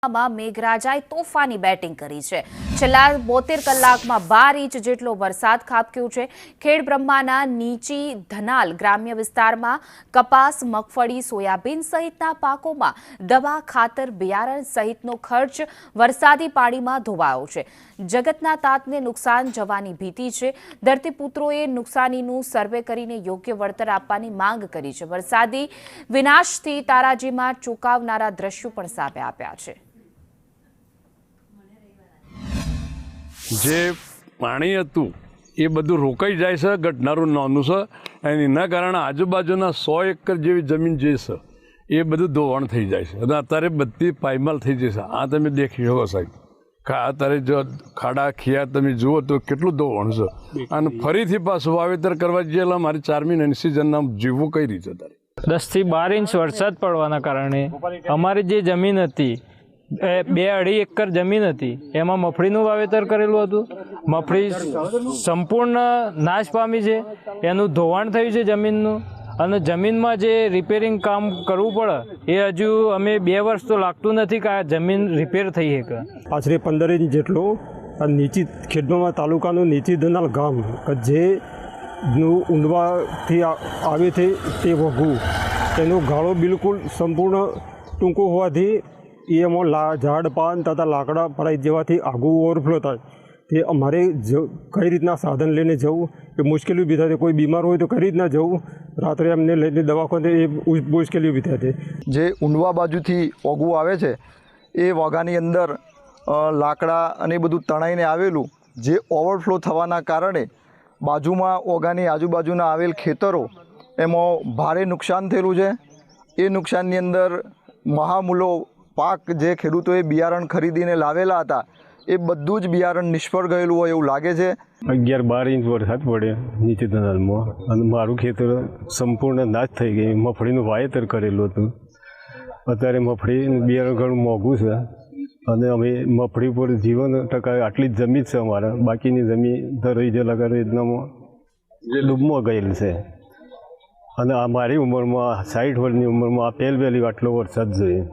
મેઘરાજાએ તોફાની બેટિંગ કરી છે। છેલ્લા 72 કલાકમાં 12 ઇંચ જેટલો વરસાદ ખાબક્યો છે। ખેડબ્રહ્માના નીચી ધનાલ ગ્રામ્ય વિસ્તારમાં કપાસ, મગફળી, સોયાબીન સહિતના પાકોમાં દવા, ખાતર, બિયારણ સહિતનો ખર્ચ વરસાદી પાણીમાં ધોવાયો છે। જગતના તાતને નુકસાન જવાની ભીતિ છે। ધરતીપુત્રોએ નુકસાનીનું સર્વે કરીને યોગ્ય વળતર આપવાની માંગ કરી છે। વરસાદી વિનાશથી તારાજીમાં ચોંકાવનારા દ્રશ્યો પણ સામે આવ્યા છે। જે પાણી હતું એ બધું રોકાઈ જાય છે, ઘટનારું નાનું છે અને એના કારણે આજુબાજુના 100 એકર જેવી જમીન જે છે એ બધું ધોવાણ થઈ જાય છે અને અત્યારે બધી પાયમાલ થઈ જશે। આ તમે દેખી શકો સાહેબ, અત્યારે જો ખાડા ખિયા તમે જુઓ તો કેટલું ધોવાણ છે અને ફરીથી પાછું વાવેતર કરવા જઈએ એટલે મારી 4 મહિનાની સિઝનના જીવવું કઈ રીતે અત્યારે 10 થી 12 ઇંચ વરસાદ પડવાના કારણે અમારી જે જમીન હતી 2-2.5 એકર જમીન હતી એમાં મગફળીનું વાવેતર કરેલું હતું। મગફળી સંપૂર્ણ નાશ પામી છે, એનું ધોવાણ થયું છે જમીનનું અને જમીનમાં જે રિપેરિંગ કામ કરવું પડે એ હજુ અમે 2 વર્ષ તો લાગતું નથી કે આ જમીન રિપેર થઈ શકે। આશરે 15 ઇંચ જેટલો નીચી ખેડબ્રહ્મા તાલુકાનું નીચી ધનાલ ગામ કે જે ઊંડવાથી આવે છે તે વઘુ એનો ગાળો બિલકુલ સંપૂર્ણ ટૂંકો હોવાથી એમાં ઝાડ પાન તથા લાકડા પડાઈ જવાથી આગું ઓવરફ્લો થાય તે અમારે કઈ રીતના સાધન લઈને જવું એ મુશ્કેલી ઊભી થાય। કોઈ બીમાર હોય તો કઈ રીતના જવું, રાત્રે અમને લઈને દવાખાને એ મુશ્કેલી ઊભી થાય। જે ઊંડવા બાજુથી ઓગું આવે છે એ વગાની અંદર લાકડા અને બધું તણાઈને આવેલું જે ઓવરફ્લો થવાના કારણે બાજુમાં ઓગાની આજુબાજુના આવેલ ખેતરો એમાં ભારે નુકસાન થયેલું છે। એ નુકસાનની અંદર મહામૂલો પાક જે ખેડૂતોએ બિયારણ ખરીદીને લાવેલા હતા એ બધું જ બિયારણ નિષ્ફળ ગયેલું હોય એવું લાગે છે। 11-12 ઇંચ વરસાદ પડે નીચે ધનાલમાં અને મારું ખેતર સંપૂર્ણ નાશ થઈ ગઈ। મગફળીનું વાવેતર કરેલું હતું, અત્યારે મગફળીનું બિયારણ ઘણું મોંઘું છે અને અમે મગફળી પર જીવન ટકાવે આટલી જ જમીન છે અમારા, બાકીની જમીન ધરાઈ જલા યોજનામાં ડૂબમાં ગયેલ છે અને આ મારી ઉંમરમાં 60 વર્ષની ઉંમરમાં આ પહેલી આટલો વરસાદ જોઈએ।